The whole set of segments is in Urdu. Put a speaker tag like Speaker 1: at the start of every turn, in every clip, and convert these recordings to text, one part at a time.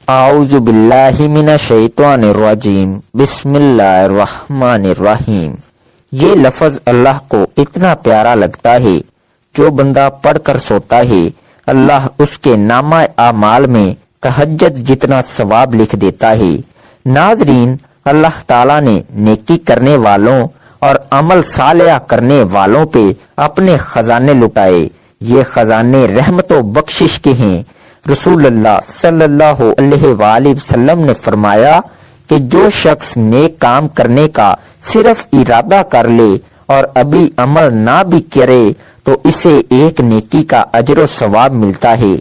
Speaker 1: اعوذ باللہ من الشیطان الرجیم بسم اللہ الرحمن الرحیم۔ یہ لفظ اللہ کو اتنا پیارا لگتا ہے جو بندہ پڑھ کر سوتا ہے اللہ اس کے نامہ اعمال میں تہجد جتنا ثواب لکھ دیتا ہے۔ ناظرین، اللہ تعالیٰ نے نیکی کرنے والوں اور عمل صالح کرنے والوں پہ اپنے خزانے لٹائے۔ یہ خزانے رحمت و بخشش کے ہیں۔ رسول اللہ صلی اللہ علیہ وآلہ وسلم نے فرمایا کہ جو شخص نیک کام کرنے کا صرف ارادہ کر لے اور ابھی عمل نہ بھی کرے تو اسے ایک نیکی کا اجر و ثواب ملتا ہے،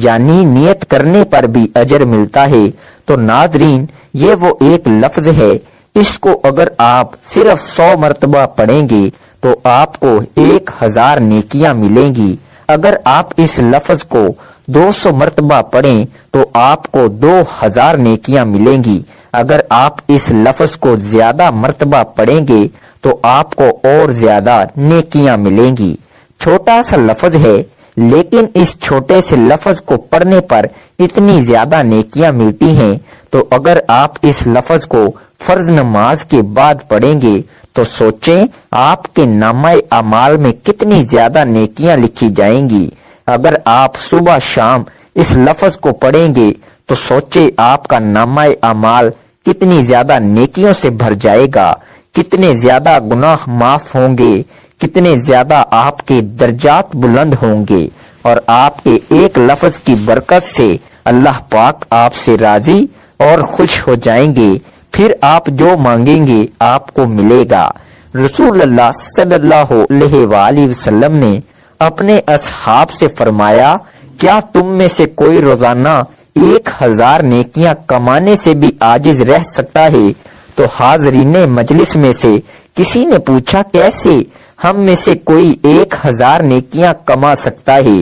Speaker 1: یعنی نیت کرنے پر بھی اجر ملتا ہے۔ تو ناظرین، یہ وہ ایک لفظ ہے، اس کو اگر آپ صرف 100 مرتبہ پڑھیں گے تو آپ کو 1000 نیکیاں ملیں گی۔ اگر آپ اس لفظ کو 200 مرتبہ پڑھیں تو آپ کو 2000 نیکیاں ملیں گی۔ اگر آپ اس لفظ کو زیادہ مرتبہ پڑھیں گے تو آپ کو اور زیادہ نیکیاں ملیں گی۔ چھوٹا سا لفظ ہے، لیکن اس چھوٹے سے لفظ کو پڑھنے پر اتنی زیادہ نیکیاں ملتی ہیں۔ تو اگر آپ اس لفظ کو فرض نماز کے بعد پڑھیں گے تو سوچیں آپ کے نامہ اعمال میں کتنی زیادہ نیکیاں لکھی جائیں گی۔ اگر آپ صبح شام اس لفظ کو پڑھیں گے تو سوچیں آپ کا نامہ اعمال کتنی زیادہ نیکیوں سے بھر جائے گا، کتنے زیادہ گناہ معاف ہوں گے، کتنے زیادہ آپ کے درجات بلند ہوں گے، اور آپ کے ایک لفظ کی برکت سے اللہ پاک آپ سے راضی اور خوش ہو جائیں گے۔ پھر آپ جو مانگیں گے آپ کو ملے گا۔ رسول اللہ صلی اللہ علیہ وآلہ وسلم نے اپنے اصحاب سے فرمایا، کیا تم میں سے کوئی روزانہ 1000 نیکیاں کمانے سے بھی عاجز رہ سکتا ہے؟ تو حاضرین مجلس میں سے کسی نے پوچھا، کیسے ہم میں سے کوئی 1000 نیکیاں کما سکتا ہے؟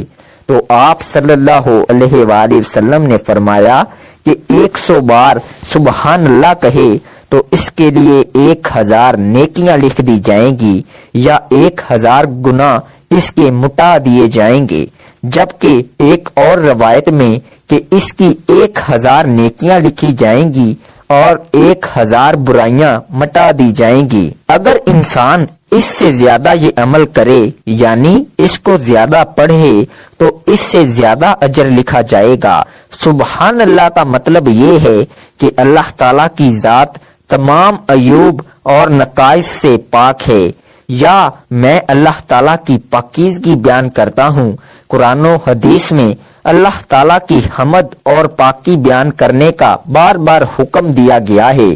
Speaker 1: تو آپ صلی اللہ علیہ وآلہ وسلم نے فرمایا کہ 100 بار سبحان اللہ کہے تو اس کے لیے 1000 نیکیاں لکھ دی جائیں گی، یا 1000 گناہ اس کے مٹا دیے جائیں گے۔ جبکہ ایک اور روایت میں کہ اس کی 1000 نیکیاں لکھی جائیں گی اور 1000 برائیاں مٹا دی جائیں گی۔ اگر انسان اس سے زیادہ یہ عمل کرے، یعنی اس کو زیادہ پڑھے، تو اس سے زیادہ اجر لکھا جائے گا۔ سبحان اللہ کا مطلب یہ ہے کہ اللہ تعالیٰ کی ذات تمام عیوب اور نقائص سے پاک ہے، یا میں اللہ تعالیٰ کی پاکیزگی بیان کرتا ہوں۔ قرآن و حدیث میں اللہ تعالیٰ کی حمد اور پاکی بیان کرنے کا بار بار حکم دیا گیا ہے،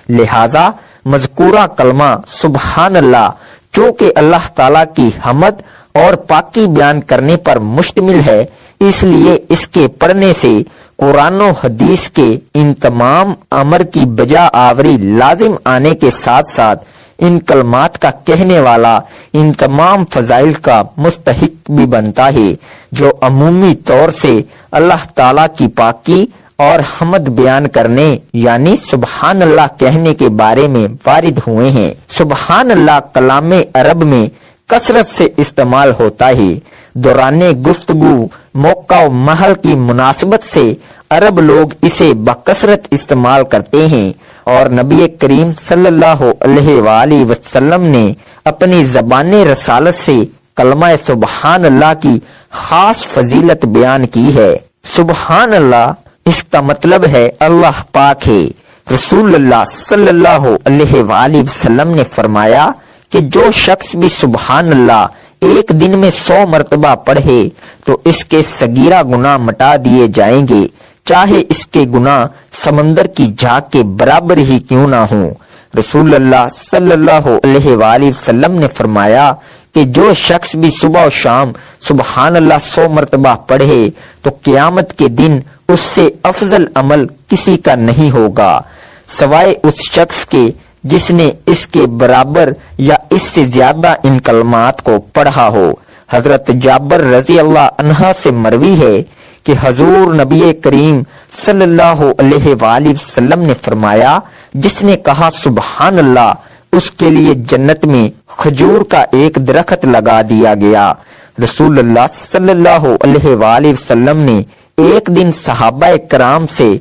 Speaker 1: لہذا مذکورہ کلمہ سبحان اللہ چونکہ اللہ تعالیٰ کی حمد اور پاکی بیان کرنے پر مشتمل ہے، اس لیے اس کے پڑھنے سے قرآن و حدیث کے ان تمام امر کی بجا آوری لازم آنے کے ساتھ ساتھ ان کلمات کا کہنے والا ان تمام فضائل کا مستحق بھی بنتا ہے، جو عمومی طور سے اللہ تعالیٰ کی پاکی اور حمد بیان کرنے یعنی سبحان اللہ کہنے کے بارے میں وارد ہوئے ہیں۔ سبحان اللہ کلام عرب میں کثرت سے استعمال ہوتا ہے۔ دوران گفتگو، موقع و محل کی مناسبت سے عرب لوگ اسے بکثرت استعمال کرتے ہیں، اور نبی کریم صلی اللہ علیہ وآلہ وسلم نے اپنی زبان رسالت سے کلمہ سبحان اللہ کی خاص فضیلت بیان کی ہے۔ سبحان اللہ اس کا مطلب ہے اللہ پاک ہے۔ رسول اللہ صلی اللہ علیہ وآلہ وسلم نے فرمایا کہ جو شخص بھی سبحان اللہ ایک دن میں 100 مرتبہ پڑھے تو اس کے صغیرہ گناہ مٹا دیے جائیں گے، چاہے اس کے گناہ سمندر کی جھاگ کے برابر ہی کیوں نہ ہوں۔ رسول اللہ صلی اللہ علیہ وآلہ وسلم نے فرمایا کہ جو شخص بھی صبح و شام سبحان اللہ 100 مرتبہ پڑھے تو قیامت کے دن اس سے افضل عمل کسی کا نہیں ہوگا، سوائے اس شخص کے جس نے اس کے برابر یا اس سے زیادہ ان کلمات کو پڑھا ہو۔ حضرت جابر رضی اللہ عنہ سے مروی ہے کہ حضور نبی کریم صلی اللہ علیہ وآلہ وسلم نے فرمایا، جس نے کہا سبحان اللہ اس کے لیے جنت میں کھجور کا ایک درخت لگا دیا گیا۔ رسول اللہ صلی اللہ علیہ وآلہ وسلم نے ایک دن صحابہ کرام سے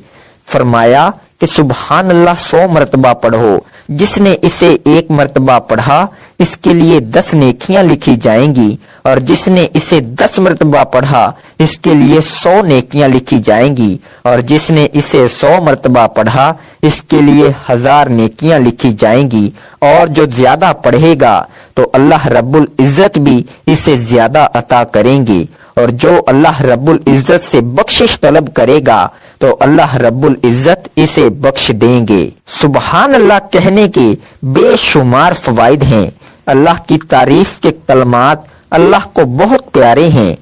Speaker 1: فرمایا کہ سبحان اللہ 100 مرتبہ پڑھو، جس نے اسے 1 مرتبہ پڑھا اس کے لیے 10 نیکیاں لکھی جائیں گی، اور جس نے اسے 10 مرتبہ پڑھا اس کے لیے 100 نیکیاں لکھی جائیں گی، اور جس نے اسے 100 مرتبہ پڑھا اس کے لیے 1000 نیکیاں لکھی جائیں گی، اور جو زیادہ پڑھے گا تو اللہ رب العزت بھی اسے زیادہ عطا کریں گے، اور جو اللہ رب العزت سے بخشش طلب کرے گا تو اللہ رب العزت اسے بخش دیں گے۔ سبحان اللہ کہنے کے بے شمار فوائد ہیں۔ اللہ کی تعریف کے کلمات اللہ کو بہت پیارے ہیں۔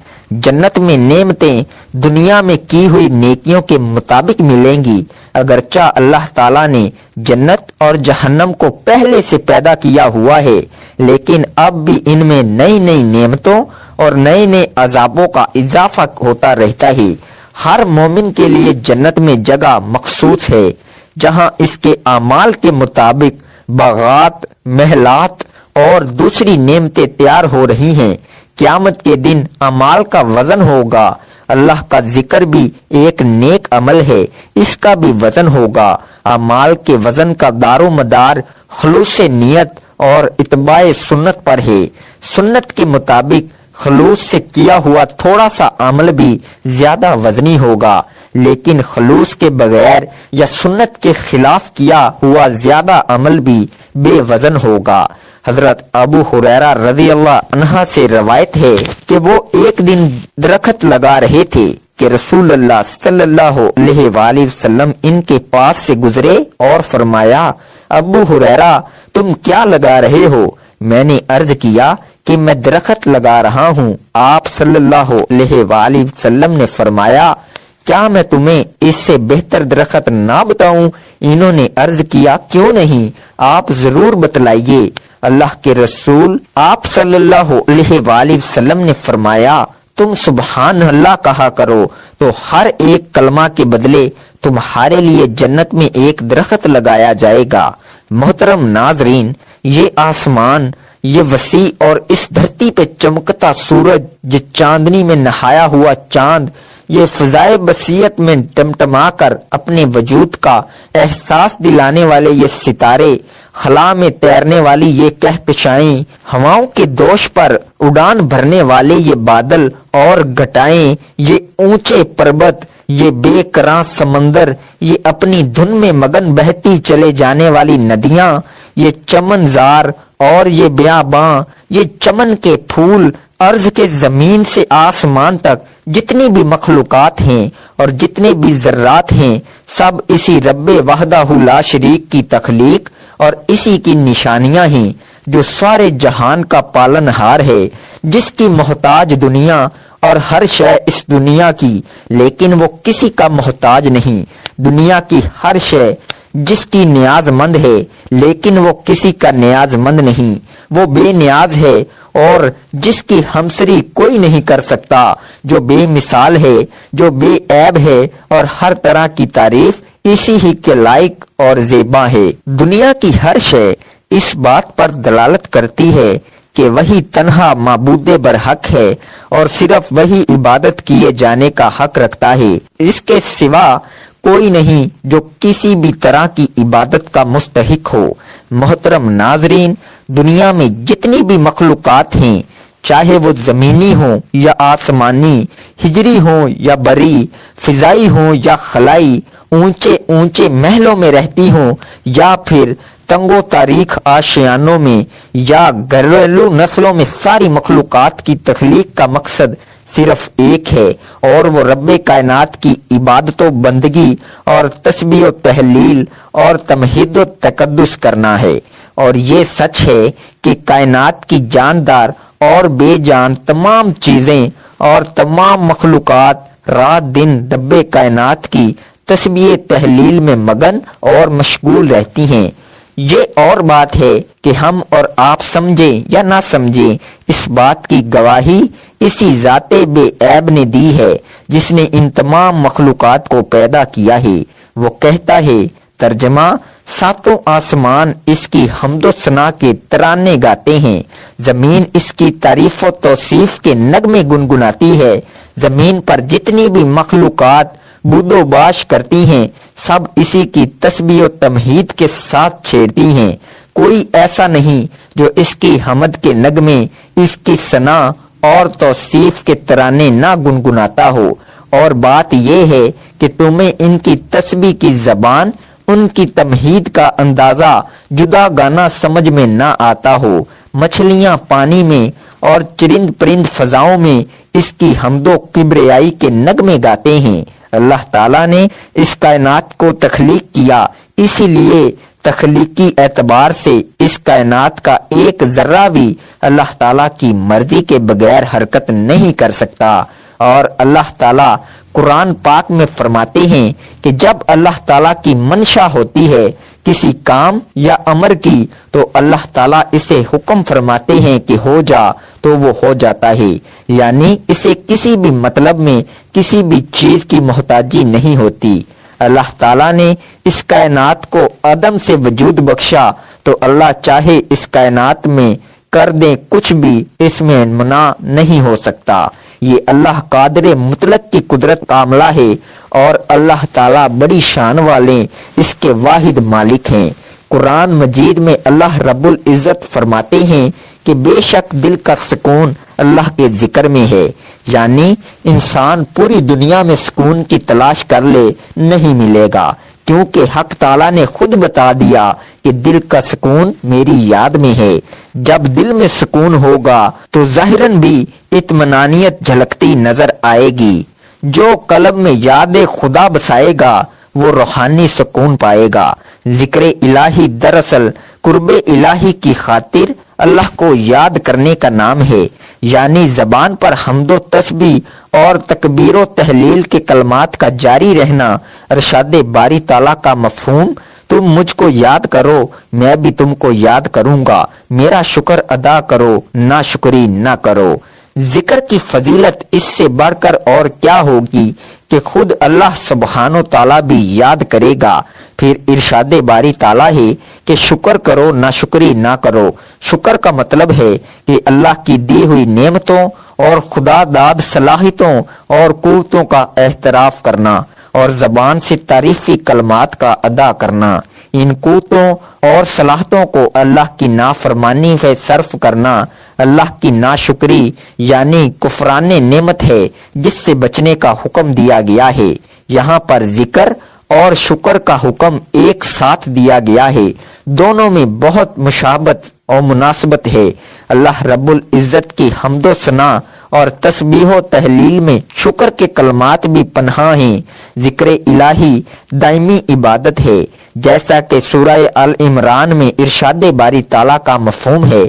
Speaker 1: جنت میں نعمتیں دنیا میں کی ہوئی نیکیوں کے مطابق ملیں گی، اگرچہ اللہ تعالیٰ نے جنت اور جہنم کو پہلے سے پیدا کیا ہوا ہے، لیکن اب بھی ان میں نئی نئی نعمتوں اور نئے نئے عذابوں کا اضافہ ہوتا رہتا ہے۔ ہر مومن کے لیے جنت میں جگہ مخصوص ہے، جہاں اس کے اعمال کے مطابق باغات، محلات اور دوسری نعمتیں تیار ہو رہی ہیں۔ قیامت کے دن اعمال کا وزن ہوگا۔ اللہ کا ذکر بھی ایک نیک عمل ہے، اس کا بھی وزن ہوگا۔ اعمال کے وزن کا دار و مدار خلوص نیت اور اتباع سنت پر ہے۔ سنت کے مطابق خلوص سے کیا ہوا تھوڑا سا عمل بھی زیادہ وزنی ہوگا، لیکن خلوص کے بغیر یا سنت کے خلاف کیا ہوا زیادہ عمل بھی بے وزن ہوگا۔ حضرت ابو ہریرہ رضی اللہ عنہ سے روایت ہے کہ وہ ایک دن درخت لگا رہے تھے کہ رسول اللہ صلی اللہ علیہ وآلہ وسلم ان کے پاس سے گزرے اور فرمایا، ابو ہریرہ تم کیا لگا رہے ہو؟ میں نے عرض کیا کہ میں درخت لگا رہا ہوں۔ آپ صلی اللہ علیہ وآلہ وسلم نے فرمایا، کیا میں تمہیں اس سے بہتر درخت نہ بتاؤں؟ انہوں نے عرض کیا، کیوں نہیں، آپ ضرور بتلائیے۔ اللہ کے رسول آپ صلی اللہ علیہ وآلہ وسلم نے فرمایا، تم سبحان اللہ کہا کرو تو ہر ایک کلمہ کے بدلے تمہارے لیے جنت میں ایک درخت لگایا جائے گا۔ محترم ناظرین، یہ آسمان، یہ وسیع اور اس دھرتی پہ چمکتا سورج، یہ چاندنی میں نہایا ہوا چاند، یہ فضائے بصیرت میں ٹمٹما کر اپنے وجود کا احساس دلانے والے یہ ستارے، خلا میں تیرنے والی یہ کہکشائیں، ہواؤں کے دوش پر اڑان بھرنے والے یہ بادل اور گھٹائیں، یہ اونچے پربت، یہ بے کراں سمندر، یہ اپنی دھن میں مگن بہتی چلے جانے والی ندیاں، یہ چمن زار اور یہ بیاباں، یہ چمن کے پھول، ارض کے زمین سے آسمان تک جتنی بھی مخلوقات ہیں اور جتنے بھی ذرات ہیں، سب اسی رب وحدہ لا شریک کی تخلیق اور اسی کی نشانیاں ہیں، جو سارے جہان کا پالنہار ہے، جس کی محتاج دنیا اور ہر شے اس دنیا کی، لیکن وہ کسی کا محتاج نہیں۔ دنیا کی ہر شے جس کی نیاز مند ہے، لیکن وہ کسی کا نیاز مند نہیں۔ وہ بے نیاز ہے اور جس کی ہمسری کوئی نہیں کر سکتا، جو بے مثال ہے، جو بے عیب ہے اور ہر طرح کی تعریف اسی ہی کے لائق اور زیبا ہے۔ دنیا کی ہر شے اس بات پر دلالت کرتی ہے کہ وہی تنہا معبود برحق ہے اور صرف وہی عبادت کیے جانے کا حق رکھتا ہے، اس کے سوا کوئی نہیں جو کسی بھی طرح کی عبادت کا مستحق ہو۔ محترم ناظرین، دنیا میں جتنی بھی مخلوقات ہیں، چاہے وہ زمینی ہوں یا آسمانی، ہجری ہوں یا بری، فضائی ہوں یا خلائی، اونچے اونچے محلوں میں رہتی ہوں یا پھر تنگ و تاریخ آشیانوں میں یا گھریلو نسلوں میں، ساری مخلوقات کی تخلیق کا مقصد صرف ایک ہے، اور وہ رب کائنات کی عبادت و بندگی اور تسبیح و تحلیل اور تمہید و تقدس کرنا ہے۔ اور یہ سچ ہے کہ کائنات کی جاندار اور بے جان تمام چیزیں اور تمام مخلوقات رات دن رب کائنات کی تسبیح تحلیل میں مگن اور مشغول رہتی ہیں۔ یہ اور بات ہے کہ ہم اور آپ سمجھیں یا نہ سمجھیں، اس بات کی گواہی اسی ذات بے عیب نے دی ہے جس نے ان تمام مخلوقات کو پیدا کیا ہے۔ وہ کہتا ہے، ترجمہ: ساتوں آسمان اس کی حمد و ثنا کے ترانے گاتے ہیں، زمین اس کی تعریف و توصیف کے نغمے گنگناتی ہے۔ زمین پر جتنی بھی مخلوقات بود و باش کرتی ہیں، سب اسی کی تسبیح و تمجید کے ساتھ چھیڑتی ہیں۔ کوئی ایسا نہیں جو اس کی حمد کے نغمے، اس کی ثنا اور توصیف کے ترانے نہ گنگناتا ہو۔ اور بات یہ ہے کہ تمہیں ان کی تسبیح کی زبان، ان کی تمجید کا اندازہ جدا گانا سمجھ میں نہ آتا ہو۔ مچھلیاں پانی میں اور چرند پرند فضاؤں میں اس کی حمد و کبریائی کے نغمے گاتے ہیں۔ اللہ تعالیٰ نے اس کائنات کو تخلیق کیا، اسی لیے تخلیقی اعتبار سے اس کائنات کا ایک ذرہ بھی اللہ تعالیٰ کی مرضی کے بغیر حرکت نہیں کر سکتا۔ اور اللہ تعالیٰ قرآن پاک میں فرماتے ہیں کہ جب اللہ تعالیٰ کی منشا ہوتی ہے کسی کام یا امر کی، تو اللہ تعالیٰ اسے حکم فرماتے ہیں کہ ہو جا، تو وہ ہو جاتا ہے۔ یعنی اسے کسی بھی مطلب میں کسی بھی چیز کی محتاجی نہیں ہوتی۔ اللہ تعالیٰ نے اس کائنات کو عدم سے وجود بخشا، تو اللہ چاہے اس کائنات میں کر دیں کچھ بھی، اس میں منع نہیں ہو سکتا۔ یہ اللہ قادر مطلق کی قدرت کاملہ ہے، اور اللہ تعالیٰ بڑی شان والے اس کے واحد مالک ہیں۔ قرآن مجید میں اللہ رب العزت فرماتے ہیں کہ بے شک دل کا سکون اللہ کے ذکر میں ہے، یعنی انسان پوری دنیا میں سکون کی تلاش کر لے نہیں ملے گا، کیونکہ حق تعالیٰ نے خود بتا دیا کہ دل کا سکون میری یاد میں ہے۔ جب دل میں سکون ہوگا تو ظاہراً بھی اطمینانیت جھلکتی نظر آئے گی۔ جو قلب میں یاد خدا بسائے گا وہ روحانی سکون پائے گا۔ ذکر الہی دراصل قرب الہی کی خاطر اللہ کو یاد کرنے کا نام ہے، یعنی زبان پر حمد و تسبیح اور تکبیر و تحلیل کے کلمات کا جاری رہنا۔ ارشاد باری تعالیٰ کا مفہوم: تم مجھ کو یاد کرو، میں بھی تم کو یاد کروں گا، میرا شکر ادا کرو، ناشکری نہ کرو۔ ذکر کی فضیلت اس سے بڑھ کر اور کیا ہوگی کہ خود اللہ سبحانہ و تعالیٰ بھی یاد کرے گا۔ پھر ارشاد باری تعالیٰ ہے کہ شکر کرو، ناشکری نہ کرو۔ شکر کا مطلب ہے کہ اللہ کی دی ہوئی نعمتوں اور خدا داد صلاحیتوں اور قوتوں کا اعتراف کرنا، اور زبان سے تعریفی کلمات کا ادا کرنا۔ ان قوتوں اور صلاحیتوں کو اللہ کی نافرمانی سے صرف کرنا اللہ کی ناشکری یعنی کفران نعمت ہے، جس سے بچنے کا حکم دیا گیا ہے۔ یہاں پر ذکر اور شکر کا حکم ایک ساتھ دیا گیا ہے، دونوں میں بہت مشابہت اور مناسبت ہے۔ اللہ رب العزت کی حمد و ثنا اور تسبیح و تحلیل میں شکر کے کلمات بھی پنہاں ہیں۔ ذکر الہی دائمی عبادت ہے، جیسا کہ سورہ آل عمران میں ارشاد باری تعالیٰ کا مفہوم ہے۔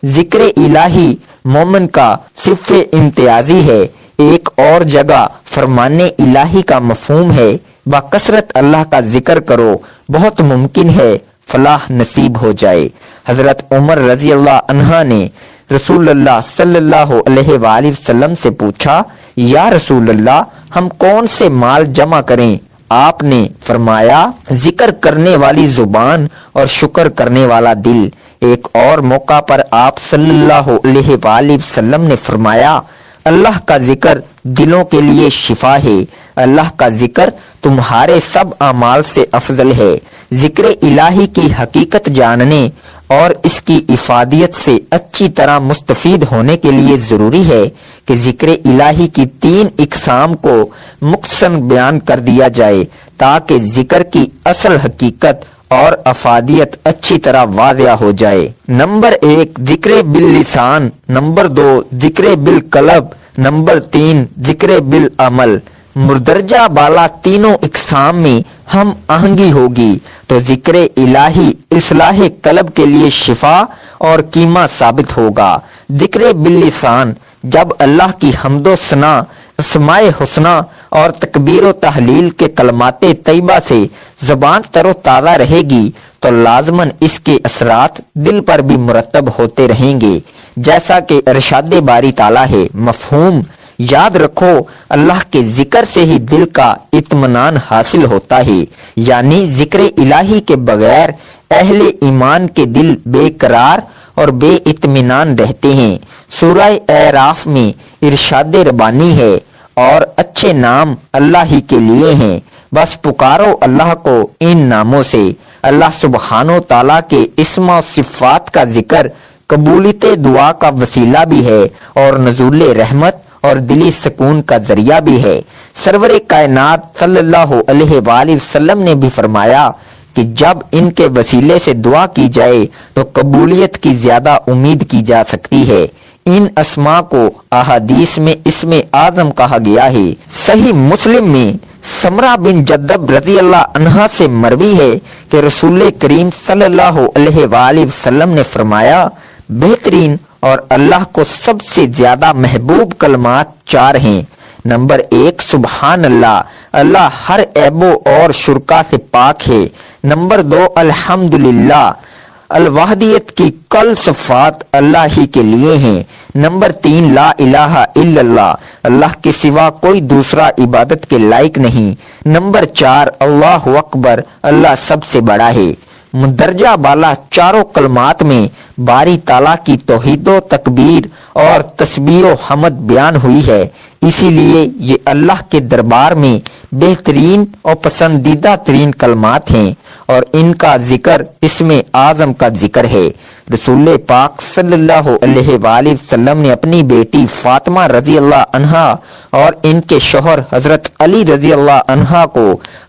Speaker 1: ذکر الہی مومن کا صف امتیازی ہے۔ ایک اور جگہ فرمان الہی کا مفہوم ہے، بکثرت اللہ کا ذکر کرو، بہت ممکن ہے فلاح نصیب ہو جائے۔ حضرت عمر رضی اللہ عنہ نے رسول اللہ صلی اللہ علیہ وآلہ وسلم سے پوچھا، یا رسول اللہ، ہم کون سے مال جمع کریں؟ آپ نے فرمایا، ذکر کرنے والی زبان اور شکر کرنے والا دل۔ ایک اور موقع پر آپ صلی اللہ علیہ وآلہ وسلم نے فرمایا، اللہ کا ذکر دلوں کے لیے شفا ہے، اللہ کا ذکر تمہارے سب اعمال سے افضل ہے۔ ذکر الہی کی حقیقت جاننے اور اس کی افادیت سے اچھی طرح مستفید ہونے کے لیے ضروری ہے کہ ذکر الہی کی 3 اقسام کو مختصراً بیان کر دیا جائے، تاکہ ذکر کی اصل حقیقت اور افادیت اچھی طرح واضح ہو جائے۔ نمبر 1 ذکر باللسان، نمبر 2 ذکر بالقلب، نمبر 3 ذکر بالعمل۔ مردرجہ بالا تینوں اقسام میں ہم آہنگی ہوگی تو ذکر الہی اصلاح قلب کے لیے شفا اور کیمہ ثابت ہوگا۔ ذکر باللسان، جب اللہ کی حمد و ثنا، اسماء حسنہ اور تکبیر و تحلیل کے کلمات طیبہ سے زبان تر و تازہ رہے گی تو لازماً اس کے اثرات دل پر بھی مرتب ہوتے رہیں گے، جیسا کہ ارشاد باری تعالیٰ ہے۔ مفہوم یاد رکھو اللہ کے ذکر سے ہی دل کا اطمینان حاصل ہوتا ہے، یعنی ذکر الہی کے بغیر اہل ایمان کے دل بے قرار اور بے اطمینان رہتے ہیں۔ سورہ اعراف میں ارشاد ربانی ہے، اور اچھے نام اللہ ہی کے لیے ہیں، بس پکارو اللہ کو ان ناموں سے۔ اللہ سبحانہ و تعالیٰ کے اسم و صفات کا ذکر قبولیت دعا کا وسیلہ بھی ہے اور نزول رحمت اور دلی سکون کا ذریعہ بھی ہے۔ سرور کائنات صلی اللہ علیہ وآلہ وسلم نے بھی فرمایا کہ جب ان کے وسیلے سے دعا کی جائے تو قبولیت کی زیادہ امید کی جا سکتی ہے۔ ان اسماء کو احادیث میں اسم اعظم کہا گیا ہے۔ صحیح مسلم میں سمرہ بن جدب رضی اللہ عنہا سے مروی ہے کہ رسول کریم صلی اللہ علیہ وآلہ وسلم نے فرمایا، بہترین اور اللہ کو سب سے زیادہ محبوب کلمات 4 ہیں۔ نمبر 1 سبحان اللہ، اللہ ہر عیب اور شرکا سے پاک ہے۔ نمبر 2 الحمدللہ، الوحدیت کی کل صفات اللہ ہی کے لیے ہیں۔ نمبر 3 لا الہ الا اللہ، اللہ کے سوا کوئی دوسرا عبادت کے لائق نہیں۔ نمبر 4 اللہ اکبر، اللہ سب سے بڑا ہے۔ مندرجہ بالا چاروں کلمات میں باری تعالیٰ کی توحید و تکبیر اور تسبیح و حمد بیان ہوئی ہے، اسی لیے یہ اللہ کے دربار میں بہترین اور پسندیدہ ترین کلمات ہیں اور ان کا ذکر اسم اعظم کا ذکر ہے۔ رسول پاک صلی اللہ علیہ وآلہ وسلم نے اپنی بیٹی فاطمہ رضی اللہ عنہا اور ان کے شوہر حضرت علی رضی اللہ عنہا کو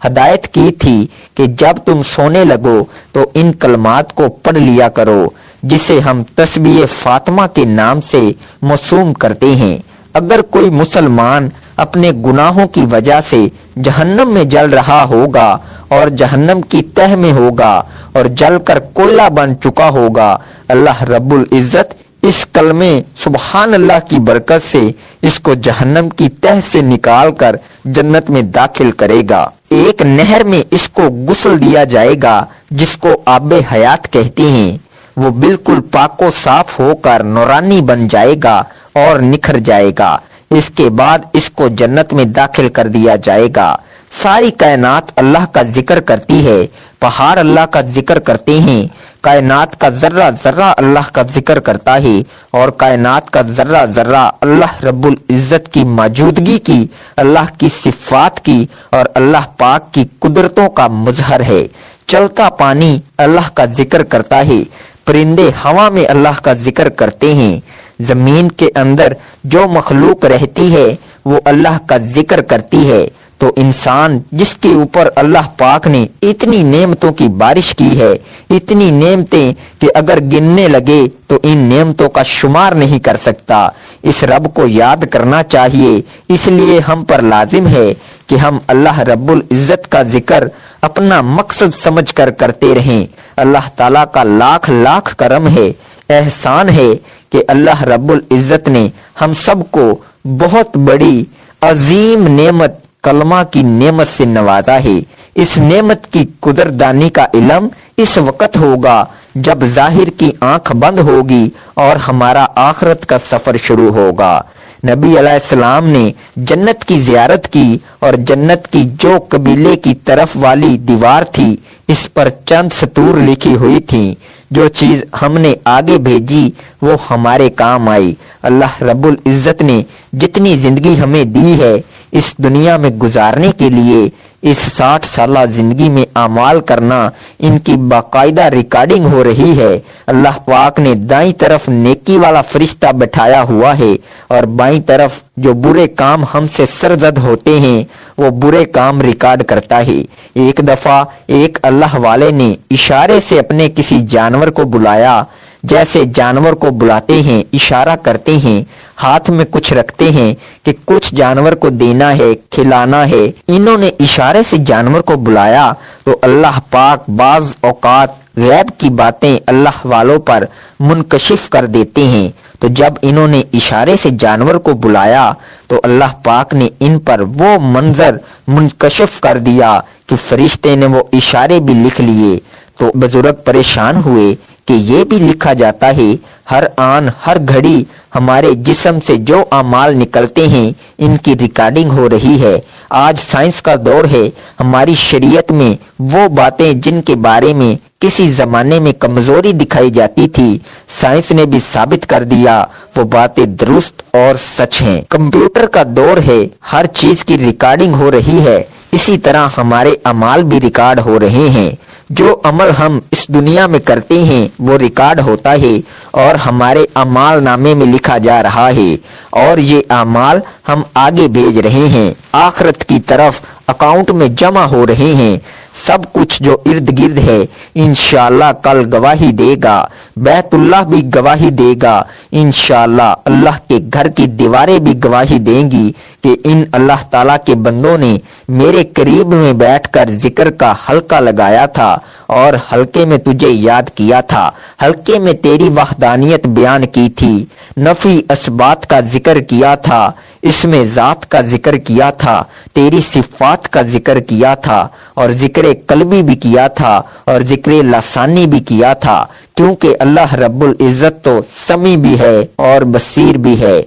Speaker 1: ہدایت کی تھی کہ جب تم سونے لگو تو ان کلمات کو پڑھ لیا کرو، جسے ہم تسبیح فاطمہ کے نام سے موسوم کرتے ہیں۔ اگر کوئی مسلمان اپنے گناہوں کی وجہ سے جہنم میں جل رہا ہوگا اور جہنم کی تہ میں ہوگا اور جل کر کوئلہ بن چکا ہوگا، اللہ رب العزت اس کلمے سبحان اللہ کی برکت سے اس کو جہنم کی تہ سے نکال کر جنت میں داخل کرے گا۔ ایک نہر میں اس کو غسل دیا جائے گا جس کو آب حیات کہتے ہیں، وہ بالکل پاک و صاف ہو کر نورانی بن جائے گا اور نکھر جائے گا۔ اس کے بعد اس کو جنت میں داخل کر دیا جائے گا۔ ساری کائنات اللہ کا ذکر کرتی ہے، پہاڑ اللہ کا ذکر کرتے ہیں، کائنات کا ذرہ ذرہ اللہ کا ذکر کرتا ہے اور کائنات کا ذرہ ذرہ اللہ رب العزت کی موجودگی کی، اللہ کی صفات کی اور اللہ پاک کی قدرتوں کا مظہر ہے۔ چلتا پانی اللہ کا ذکر کرتا ہے، پرندے ہوا میں اللہ کا ذکر کرتے ہیں، زمین کے اندر جو مخلوق رہتی ہے وہ اللہ کا ذکر کرتی ہے، تو انسان جس کے اوپر اللہ پاک نے اتنی نعمتوں کی بارش کی ہے، اتنی نعمتیں کہ اگر گننے لگے تو ان نعمتوں کا شمار نہیں کر سکتا۔ اس رب کو یاد کرنا چاہیے، اس لیے ہم پر لازم ہے کہ ہم اللہ رب العزت کا ذکر اپنا مقصد سمجھ کر کرتے رہیں۔ اللہ تعالیٰ کا لاکھ لاکھ کرم ہے، احسان ہے کہ اللہ رب العزت نے ہم سب کو بہت بڑی عظیم نعمت کلمہ کی نعمت سے نوازا ہے۔ اس نعمت کی قدردانی کا علم اس وقت ہوگا جب ظاہر کی آنکھ بند ہوگی اور ہمارا آخرت کا سفر شروع ہوگا۔ نبی علیہ السلام نے جنت کی زیارت کی اور جنت کی جو قبیلے کی طرف والی دیوار تھی اس پر چند سطور لکھی ہوئی تھی، جو چیز ہم نے آگے بھیجی وہ ہمارے کام آئی۔ اللہ رب العزت نے جتنی زندگی ہمیں دی ہے اس دنیا میں گزارنے کے لیے، اس 60 سالہ زندگی میں اعمال کرنا، ان کی باقاعدہ ریکارڈنگ ہو رہی ہے۔ اللہ پاک نے دائیں طرف نیکی والا فرشتہ بٹھایا ہوا ہے اور بائیں طرف جو برے کام ہم سے سرزد ہوتے ہیں وہ برے کام ریکارڈ کرتا ہے۔ ایک دفعہ ایک اللہ والے نے اشارے سے اپنے کسی جانور کو بلایا، جیسے جانور کو بلاتے ہیں، اشارہ کرتے ہیں، ہاتھ میں کچھ رکھتے ہیں کہ کچھ جانور کو دینا ہے، کھلانا ہے۔ انہوں نے اشارے سے جانور کو بلایا تو اللہ پاک بعض اوقات غیب کی باتیں اللہ والوں پر منکشف کر دیتے ہیں، تو جب انہوں نے اشارے سے جانور کو بلایا تو اللہ پاک نے ان پر وہ منظر منکشف کر دیا کہ فرشتے نے وہ اشارے بھی لکھ لیے۔ تو بزرگ پریشان ہوئے کہ یہ بھی لکھا جاتا ہے ہر آن ہر گھڑی ہمارے جسم سے جو اعمال نکلتے ہیں ان کی ریکارڈنگ ہو رہی ہے۔ آج سائنس کا دور ہے، ہماری شریعت میں وہ باتیں جن کے بارے میں کسی زمانے میں کمزوری دکھائی جاتی تھی، سائنس نے بھی ثابت کر دیا وہ باتیں درست اور سچ ہیں۔ کمپیوٹر کا دور ہے، ہر چیز کی ریکارڈنگ ہو رہی ہے، اسی طرح ہمارے اعمال بھی ریکارڈ ہو رہے ہیں۔ جو عمل ہم اس دنیا میں کرتے ہیں وہ ریکارڈ ہوتا ہے اور ہمارے اعمال نامے میں لکھا جا رہا ہے، اور یہ اعمال ہم آگے بھیج رہے ہیں، آخرت کی طرف اکاؤنٹ میں جمع ہو رہے ہیں۔ سب کچھ جو ارد گرد ہے انشاءاللہ کل گواہی دے گا، بیت اللہ بھی گواہی دے گا، انشاءاللہ اللہ کے گھر کی دیواریں بھی گواہی دیں گی کہ ان اللہ تعالیٰ کے بندوں نے میرے قریب میں بیٹھ کر ذکر کا حلقہ لگایا تھا اور حلقے میں تجھے یاد کیا تھا، حلقے میں تیری وحدانیت بیان کی تھی، نفی اثبات کا ذکر کیا تھا، اس میں ذات کا ذکر کیا تھا، تیری صفات کا ذکر کیا تھا، اور ذکر قلبی بھی کیا تھا اور ذکر لسانی بھی کیا تھا، کیونکہ اللہ رب العزت تو سمیع بھی ہے اور بصیر بھی ہے،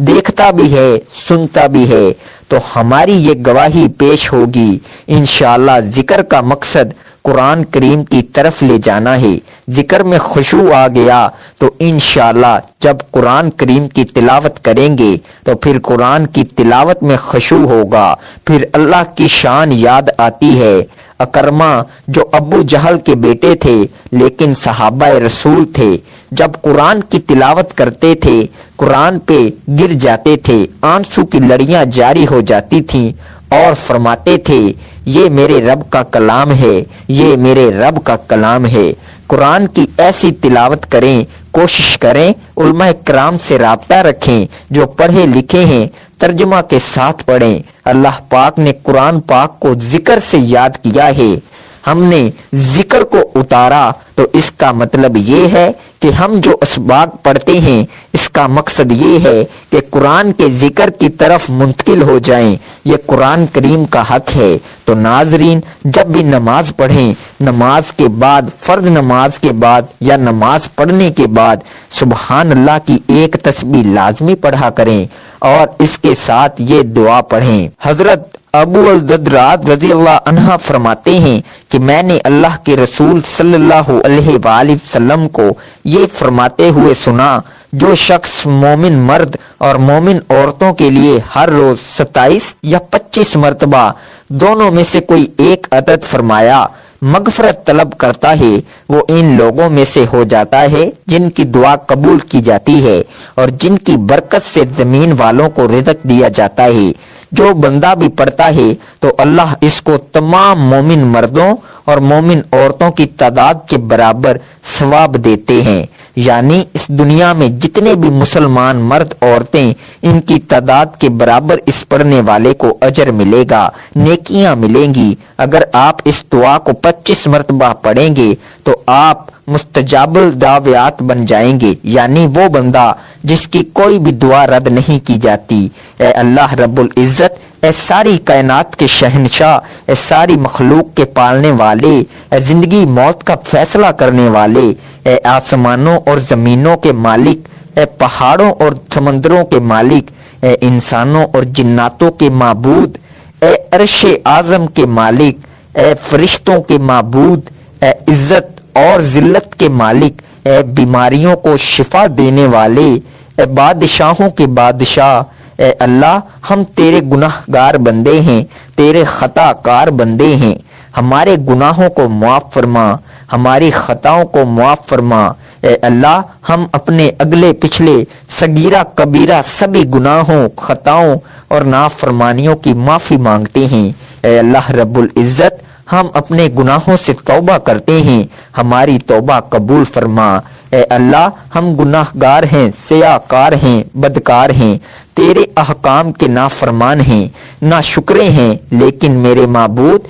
Speaker 1: دیکھتا بھی ہے، سنتا بھی ہے۔ تو ہماری یہ گواہی پیش ہوگی انشاءاللہ۔ ذکر کا مقصد قرآن کریم کی طرف لے جانا ہے۔ ذکر میں خشوع آ گیا تو انشاءاللہ جب قرآن کریم کی تلاوت کریں گے تو پھر قرآن کی تلاوت میں خشوع ہوگا، پھر اللہ کی شان یاد آتی ہے۔ اکرما جو ابو جہل کے بیٹے تھے لیکن صحابہ رسول تھے، جب قرآن کی تلاوت کرتے تھے قرآن پہ گر جاتے تھے، آنسو کی لڑیاں جاری ہو جاتی تھیں اور فرماتے تھے یہ میرے رب کا کلام ہے، یہ میرے رب کا کلام ہے۔ قرآن کی ایسی تلاوت کریں، کوشش کریں علماء کرام سے رابطہ رکھیں، جو پڑھے لکھے ہیں ترجمہ کے ساتھ پڑھیں۔ اللہ پاک نے قرآن پاک کو ذکر سے یاد کیا ہے، ہم نے ذکر کو اتارا تو اس کا مطلب یہ ہے کہ ہم جو اسباق پڑھتے ہیں اس کا مقصد یہ ہے کہ قرآن کے ذکر کی طرف منتقل ہو جائیں، یہ قرآن کریم کا حق ہے۔ تو ناظرین جب بھی نماز پڑھیں، نماز کے بعد، فرض نماز کے بعد یا نماز پڑھنے کے بعد سبحان اللہ کی ایک تسبیح لازمی پڑھا کریں اور اس کے ساتھ یہ دعا پڑھیں۔ حضرت ابو الدرداء رضی اللہ عنہ فرماتے ہیں کہ میں نے اللہ کے رسول صلی اللہ علیہ وآلہ وسلم کو یہ فرماتے ہوئے سنا، جو شخص مومن مرد اور مومن عورتوں کے لیے ہر روز 27 یا 25 مرتبہ دونوں میں سے کوئی ایک عدد فرمایا مغفرت طلب کرتا ہے، وہ ان لوگوں میں سے ہو جاتا ہے جن کی دعا قبول کی جاتی ہے اور جن کی برکت سے زمین والوں کو رزق دیا جاتا ہے۔ جو بندہ بھی پڑھتا ہے تو اللہ اس کو تمام مومن مردوں اور مومن عورتوں کی تعداد کے برابر ثواب دیتے ہیں، یعنی اس دنیا میں جتنے بھی مسلمان مرد عورتیں ان کی تعداد کے برابر اس پڑھنے والے کو اجر ملے گا، نیکیاں ملیں گی۔ اگر آپ اس دعا کو 25 مرتبہ پڑھیں گے تو آپ مستجاب الدعوات بن جائیں گے، یعنی وہ بندہ جس کی کوئی بھی دعا رد نہیں کی جاتی۔ اے اللہ رب العزت، اے ساری کائنات کے شہنشاہ، اے ساری مخلوق کے پالنے والے، اے زندگی موت کا فیصلہ کرنے والے، اے آسمانوں اور زمینوں کے مالک، اے پہاڑوں اور سمندروں کے مالک، اے انسانوں اور جناتوں کے معبود، اے عرش اعظم کے مالک، اے فرشتوں کے معبود، اے عزت اور ذلت کے مالک، اے بیماریوں کو شفا دینے والے، اے بادشاہوں کے بادشاہ، اے اللہ ہم تیرے گناہ گار بندے ہیں، تیرے خطا کار بندے ہیں، ہمارے گناہوں کو معاف فرما، ہماری خطاؤں کو معاف فرما۔ اے اللہ ہم اپنے اگلے پچھلے صغیرہ کبیرہ سبھی گناہوں، خطاؤں اور نافرمانیوں کی معافی مانگتے ہیں۔ اے اللہ رب العزت ہم اپنے گناہوں سے توبہ کرتے ہیں، ہماری توبہ قبول فرما۔ اے اللہ ہم گناہ گار ہیں، سیاہ کار ہیں، بدکار ہیں، تیرے احکام کے نافرمان ہیں، ناشکرے ہیں، لیکن میرے معبود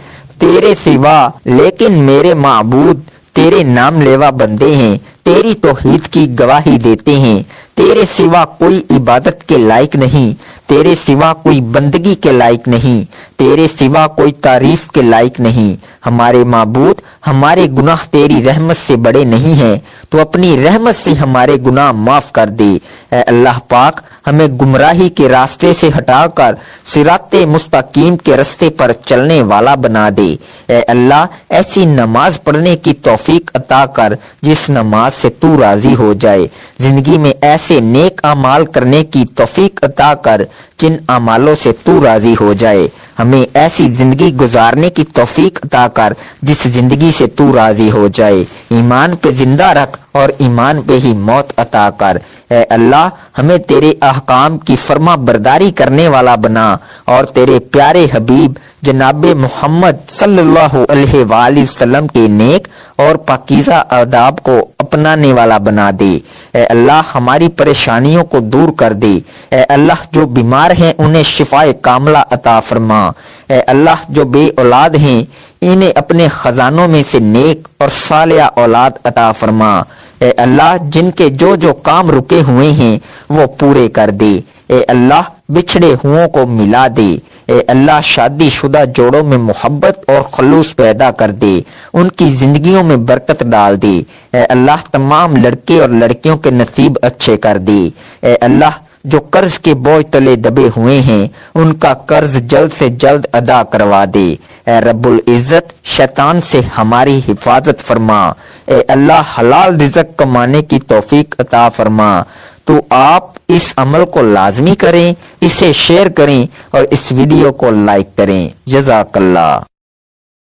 Speaker 1: تیرے نام لیوا بندے ہیں، تیری توحید کی گواہی دیتے ہیں، تیرے سوا کوئی عبادت کے لائق نہیں، تیرے سوا کوئی بندگی کے لائق نہیں، تیرے سوا کوئی تعریف کے لائق نہیں۔ ہمارے معبود ہمارے گناہ تیری رحمت سے بڑے نہیں ہیں، تو اپنی رحمت سے ہمارے گناہ معاف کر دے۔ اے اللہ پاک، ہمیں گمراہی کے راستے سے ہٹا کر صراط مستقیم کے راستے پر چلنے والا بنا دے۔ اے اللہ، ایسی نماز پڑھنے کی توفیق عطا کر جس نماز سے تو راضی ہو جائے۔ زندگی میں ایسے نیک اعمال کرنے کی توفیق عطا کر جن اعمالوں سے تو راضی ہو جائے۔ ہمیں ایسی زندگی گزارنے کی توفیق عطا کر جس زندگی سے تو راضی ہو جائے۔ ایمان پہ زندہ رکھ اور ایمان پہ ہی موت عطا کر۔ اے اللہ، ہمیں تیرے احکام کی فرما برداری کرنے والا بنا اور تیرے پیارے حبیب جناب محمد صلی اللہ علیہ وآلہ وسلم کے نیک اور پاکیزہ آداب کو اپنانے والا بنا دے۔ اے اللہ، ہماری پریشانیوں کو دور کر دے۔ اے اللہ، جو بیمار ہیں انہیں شفائے کاملہ عطا فرما۔ اے اللہ، جو بے اولاد ہیں انہیں اپنے خزانوں میں سے نیک اور صالحہ اولاد عطا فرما۔ اے اللہ، جن کے جو کام رکے ہوئے ہیں وہ پورے کر دے۔ اے اللہ، بچھڑے ہوں کو ملا دے۔ اے اللہ، شادی شدہ جوڑوں میں محبت اور خلوص پیدا کر دے، ان کی زندگیوں میں برکت ڈال دے۔ اے اللہ، تمام لڑکے اور لڑکیوں کے نصیب اچھے کر دے۔ اے اللہ، جو قرض کے بوجھ تلے دبے ہوئے ہیں ان کا قرض جلد سے جلد ادا کروا دے۔ اے رب العزت، شیطان سے ہماری حفاظت فرما۔ اے اللہ، حلال رزق کمانے کی توفیق عطا فرما۔ تو آپ اس عمل کو لازمی کریں، اسے شیئر کریں اور اس ویڈیو کو لائک کریں۔ جزاک اللہ۔